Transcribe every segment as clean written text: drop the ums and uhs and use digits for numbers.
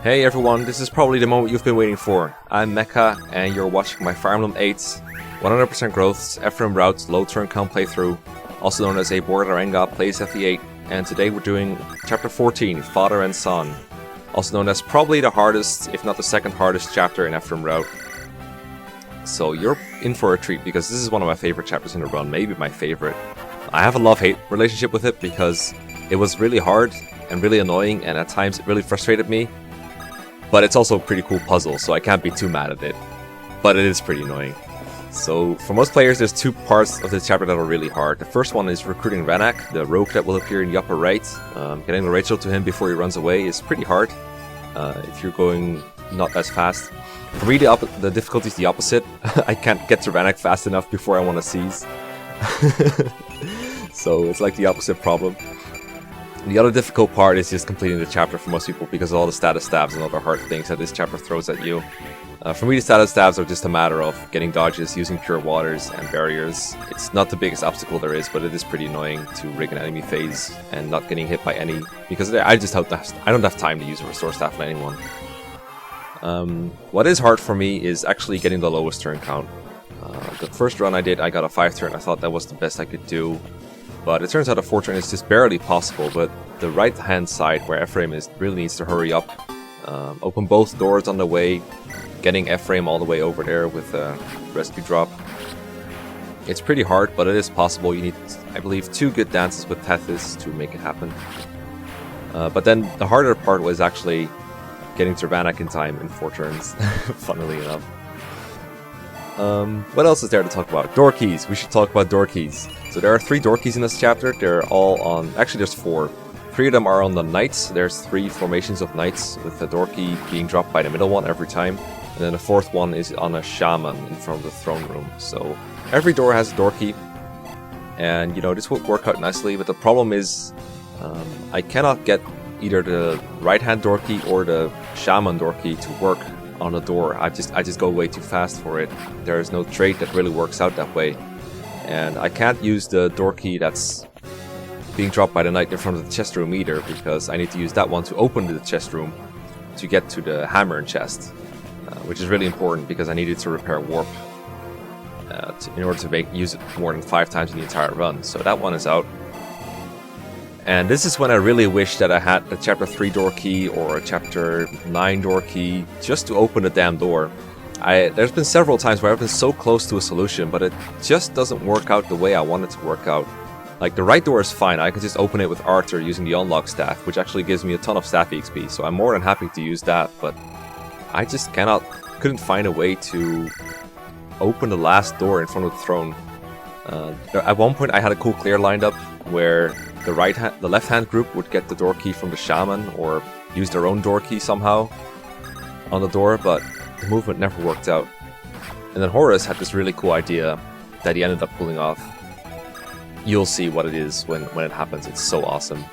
Hey everyone, this is probably the moment you've been waiting for. I'm Mekkah, and you're watching my Fire Emblem 8 100% growths Ephraim routes low turn count playthrough, also known as a board RNGod plays FE8, and today we're doing Chapter 14, Father and Son, also known as probably the hardest, if not the second hardest chapter in Ephraim route. So you're in for a treat because this is one of my favorite chapters in the run, maybe my favorite. I have a love-hate relationship with it because it was really hard and really annoying, and at times it really frustrated me. But it's also a pretty cool puzzle, so I can't be too mad at it. But it is pretty annoying. So for most players, there's two parts of this chapter that are really hard. The first one is recruiting Ranak, the rogue that will appear in the upper right. Getting the Rachel to him before he runs away is pretty hard if you're going not as fast. For me, the difficulty is the opposite. I can't get to Ranak fast enough before I want to seize. So it's like the opposite problem. The other difficult part is just completing the chapter for most people because of all the status stabs and other hard things that this chapter throws at you. For me, the status stabs are just a matter of getting dodges, using pure waters and barriers. It's not the biggest obstacle there is, but it is pretty annoying to rig an enemy phase and not getting hit by any, because I don't have time to use a restore staff on anyone. What is hard for me is actually getting the lowest turn count. The first run I did, I got a 5 turn. I thought that was the best I could do. But it turns out a 4 turn is just barely possible, but the right hand side where Ephraim is really needs to hurry up. Open both doors on the way, getting Ephraim all the way over there with a rescue drop. It's pretty hard, but it is possible. You need, I believe, 2 good dances with Tethys to make it happen. But then the harder part was actually getting to Ranak in time in 4 turns, funnily enough. What else is there to talk about? Door keys. We should talk about door keys. So there are 3 door keys in this chapter. They're all on... Actually, there's 4. 3 of them are on the knights. There's 3 formations of knights, with the door key being dropped by the middle one every time. And then the 4th one is on a shaman in front of the throne room. So every door has a door key. And, you know, this would work out nicely. But the problem is, I cannot get either the right-hand door key or the shaman door key to work on a door. I just go way too fast for it. There is no trait that really works out that way. And I can't use the door key that's being dropped by the knight in front of the chest room either, because I need to use that one to open the chest room to get to the hammer and chest, which is really important because I needed to repair warp in order to use it more than 5 times in the entire run. So that one is out. And this is when I really wish that I had a chapter 3 door key or a chapter 9 door key just to open the damn door. There's been several times where I've been so close to a solution, but it just doesn't work out the way I want it to work out. Like, the right door is fine. I can just open it with Arthur using the unlock staff, which actually gives me a ton of staff XP, so I'm more than happy to use that, but I just couldn't find a way to open the last door in front of the throne. At one point I had a cool clear lined up where the left-hand group would get the door key from the shaman or use their own door key somehow on the door, but the movement never worked out. And then Horus had this really cool idea that he ended up pulling off. You'll see what it is when it happens. It's so awesome.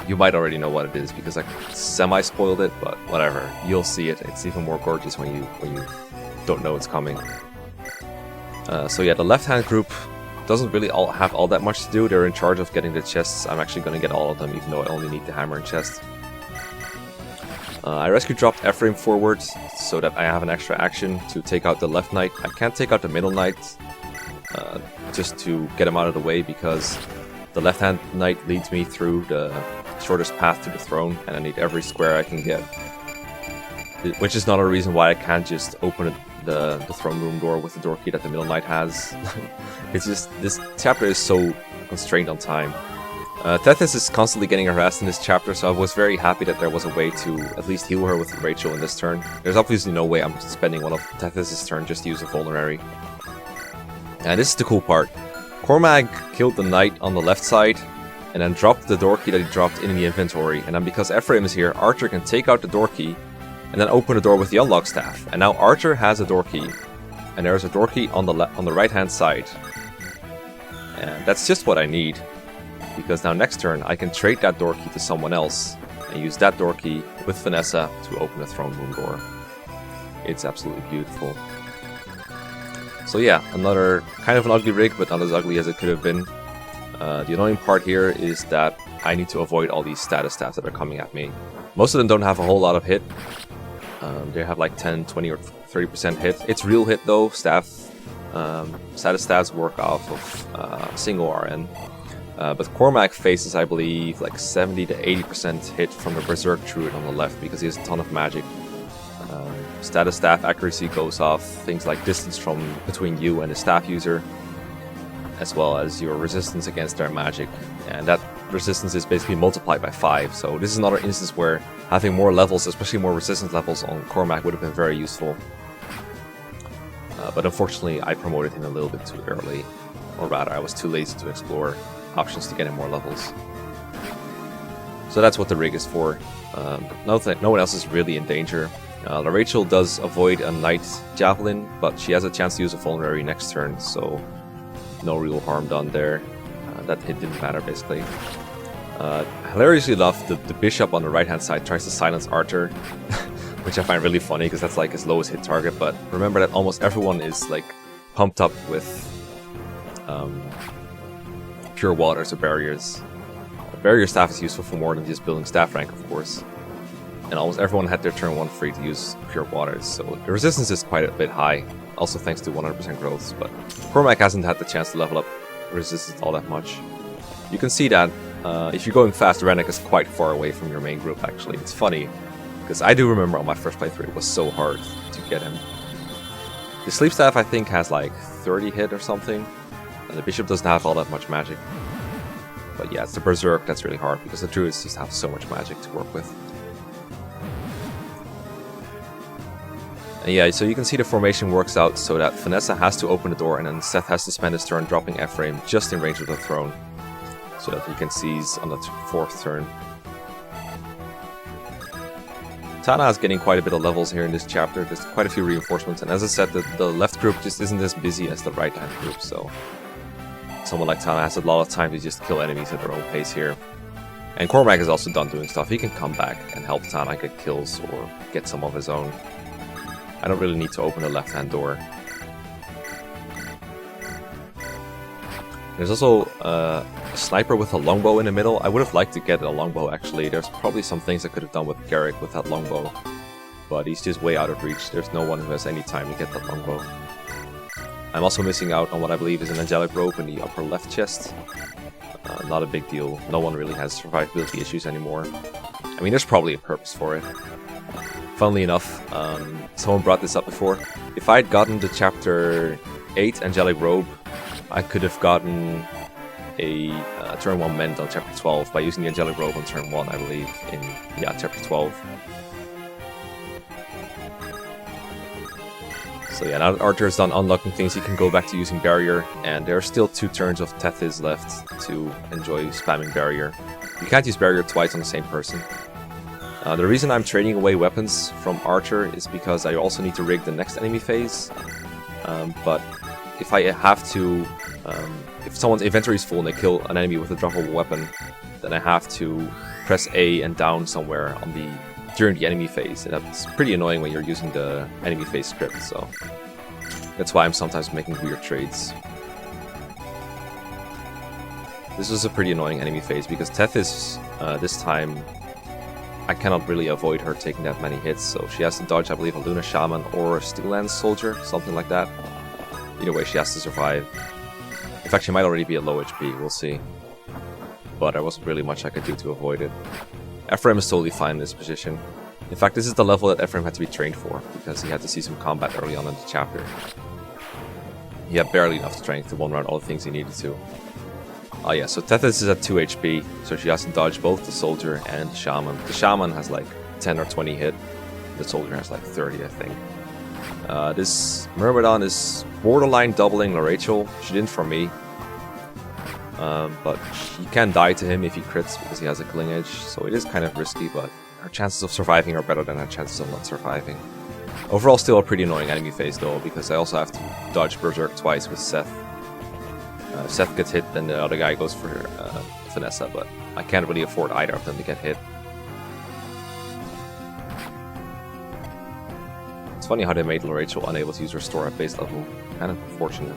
You might already know what it is because I semi-spoiled it, but whatever. You'll see it. It's even more gorgeous when you don't know it's coming. So yeah, the left-hand group doesn't really have all that much to do. They're in charge of getting the chests. I'm actually going to get all of them, even though I only need the hammer and chest. I rescue dropped Ephraim forward so that I have an extra action to take out the left knight. I can't take out the middle knight just to get him out of the way because the left-hand knight leads me through the shortest path to the throne, and I need every square I can get. Which is not a reason why I can't just open the throne room door with the door key that the middle knight has. It's just, this chapter is so constrained on time. Tethys is constantly getting harassed in this chapter, so I was very happy that there was a way to at least heal her with Rachel in this turn. There's obviously no way I'm spending one of Tethys' turn just to use a vulnerary. And this is the cool part. Cormag killed the knight on the left side, and then dropped the door key that he dropped in the inventory, and then because Ephraim is here, Archer can take out the door key, and then open the door with the unlock staff. And now Archer has a door key, and there's a door key on the right hand side. And that's just what I need, because now next turn I can trade that door key to someone else, and use that door key with Vanessa to open the throne room door. It's absolutely beautiful. So yeah, another kind of an ugly rig, but not as ugly as it could have been. The annoying part here is that I need to avoid all these status stats that are coming at me. Most of them don't have a whole lot of hit. They have like 10, 20 or 30% hit. It's real hit though. Status stats work off of single RN. But Cormac faces, I believe, like 70 to 80% hit from the Berserk Druid on the left because he has a ton of magic. Status staff accuracy goes off things like distance from between you and the staff user, as well as your resistance against their magic, and that resistance is basically multiplied by 5. So this is another instance where having more levels, especially more resistance levels on Cormac, would have been very useful. But unfortunately I promoted him a little bit too early, or rather I was too lazy to explore options to get him more levels. So that's what the rig is for. No one else is really in danger. Rachel does avoid a Knight Javelin, but she has a chance to use a Vulnerary next turn, so no real harm done there. That hit didn't matter, basically. Hilariously enough, the Bishop on the right-hand side tries to silence Archer, which I find really funny, because that's like his lowest hit target, but remember that almost everyone is like pumped up with Pure Waters or Barriers. Barrier Staff is useful for more than just building staff rank, of course. And almost everyone had their turn 1 free to use Pure Waters, so the resistance is quite a bit high, also thanks to 100% growths, but Cormac hasn't had the chance to level up resistance all that much. You can see that if you're going fast, Rennek is quite far away from your main group, actually. It's funny, because I do remember on my first playthrough it was so hard to get him. The Sleep Staff, I think, has like 30 hit or something, and the Bishop doesn't have all that much magic. But yeah, it's the Berserk that's really hard, because the Druids just have so much magic to work with. And yeah, so you can see the formation works out so that Vanessa has to open the door and then Seth has to spend his turn dropping Ephraim just in range of the throne, so that he can seize on the 4th turn. Tana is getting quite a bit of levels here in this chapter. There's quite a few reinforcements, and as I said, the left group just isn't as busy as the right-hand group, so someone like Tana has a lot of time to just kill enemies at their own pace here. And Cormac is also done doing stuff. He can come back and help Tana get kills or get some of his own. I don't really need to open the left-hand door. There's also a sniper with a longbow in the middle. I would have liked to get a longbow, actually. There's probably some things I could have done with Garrick with that longbow, but he's just way out of reach. There's no one who has any time to get that longbow. I'm also missing out on what I believe is an angelic robe in the upper left chest. Not a big deal. No one really has survivability issues anymore. I mean, there's probably a purpose for it. Funnily enough, someone brought this up before. If I had gotten the Chapter 8 Angelic Robe, I could have gotten a turn 1 Mend on Chapter 12 by using the Angelic Robe on turn 1, I believe, in Chapter 12. So yeah, now that Archer is done unlocking things, he can go back to using Barrier, and there are still 2 turns of Tethys left to enjoy spamming Barrier. You can't use Barrier twice on the same person. The reason I'm trading away weapons from Archer is because I also need to rig the next enemy phase. But if I have to, if someone's inventory is full and they kill an enemy with a droppable weapon, then I have to press A and down somewhere on during the enemy phase, and that's pretty annoying when you're using the enemy phase script. So that's why I'm sometimes making weird trades. This was a pretty annoying enemy phase because Tethys this time, I cannot really avoid her taking that many hits, so she has to dodge, I believe, a Luna Shaman or a Steel Lance Soldier, something like that. Either way, she has to survive. In fact, she might already be at low HP, we'll see. But there wasn't really much I could do to avoid it. Ephraim is totally fine in this position. In fact, this is the level that Ephraim had to be trained for, because he had to see some combat early on in the chapter. He had barely enough strength to one-round all the things he needed to. Oh yeah, so Tethys is at 2 HP, so she has to dodge both the Soldier and the Shaman. The Shaman has like 10 or 20 hit, the Soldier has like 30, I think. This Myrmidon is borderline doubling Rachel. She didn't for me. But she can die to him if he crits because he has a killing edge, so it is kind of risky, but her chances of surviving are better than her chances of not surviving. Overall, still a pretty annoying enemy phase though, because I also have to dodge Berserk twice with Seth. Seth gets hit, then the other guy goes for Vanessa, but I can't really afford either of them to get hit. It's funny how they made Rachel unable to use Restore at base level. Kind of unfortunate.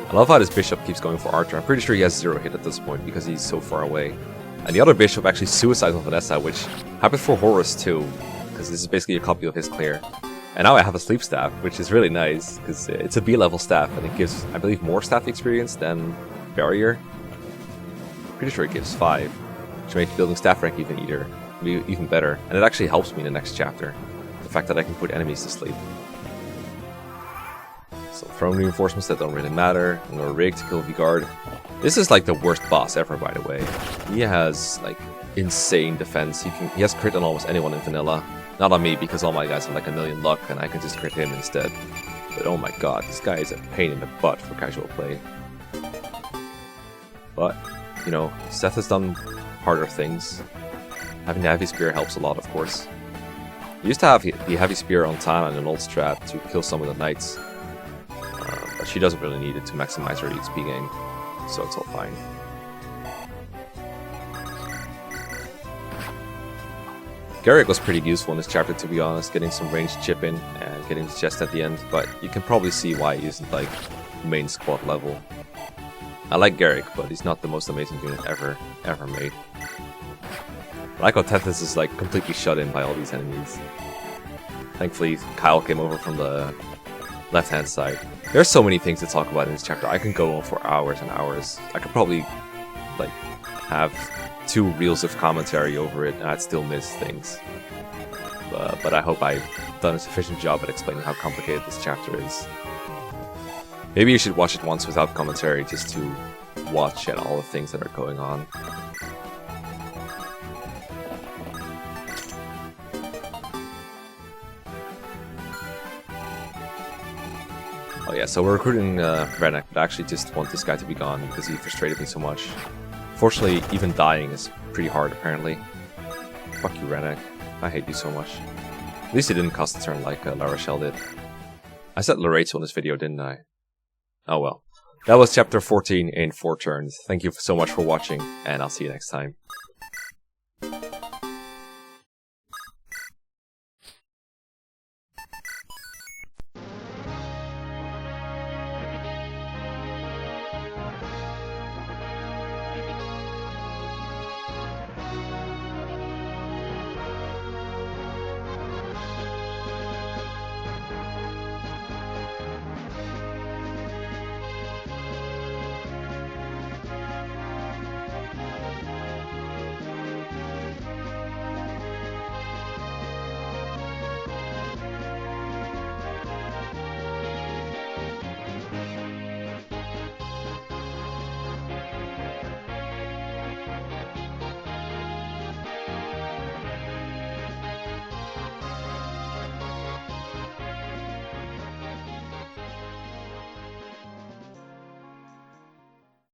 I love how this Bishop keeps going for Archer. I'm pretty sure he has 0 hit at this point because he's so far away. And the other Bishop actually suicides on Vanessa, which Happy for Horus too, because this is basically a copy of his clear. And now I have a sleep staff, which is really nice, because it's a B level staff, and it gives, I believe, more staff experience than Barrier. Pretty sure it gives 5, which makes building staff rank even better. And it actually helps me in the next chapter, the fact that I can put enemies to sleep. So throne reinforcements that don't really matter, and a rig to kill V-Guard. This is like the worst boss ever, by the way. He has like insane defense. He has crit on almost anyone in vanilla. Not on me, because all my guys have like a million luck and I can just crit him instead. But oh my god, this guy is a pain in the butt for casual play. But, you know, Seth has done harder things. Having the heavy spear helps a lot, of course. He used to have the heavy spear on Tana in an old strat to kill some of the knights. But she doesn't really need it to maximize her XP gain, so it's all fine. Garrick was pretty useful in this chapter, to be honest, getting some ranged chip in and getting the chest at the end, but you can probably see why he isn't like main squad level. I like Garrick, but he's not the most amazing unit ever made. I like how Tethys is like completely shut in by all these enemies. Thankfully, Kyle came over from the left-hand side. There's so many things to talk about in this chapter. I can go on for hours and hours. I could probably like have 2 reels of commentary over it, and I'd still miss things. But I hope I've done a sufficient job at explaining how complicated this chapter is. Maybe you should watch it once without commentary, just to watch at all the things that are going on. Oh yeah, so we're recruiting Rennek, but I actually just want this guy to be gone because he frustrated me so much. Fortunately, even dying is pretty hard, apparently. Fuck you, Rennek. I hate you so much. At least it didn't cost a turn like La Rochelle did. I said Loretto in this video, didn't I? Oh well. That was chapter 14 in 4 turns. Thank you so much for watching, and I'll see you next time.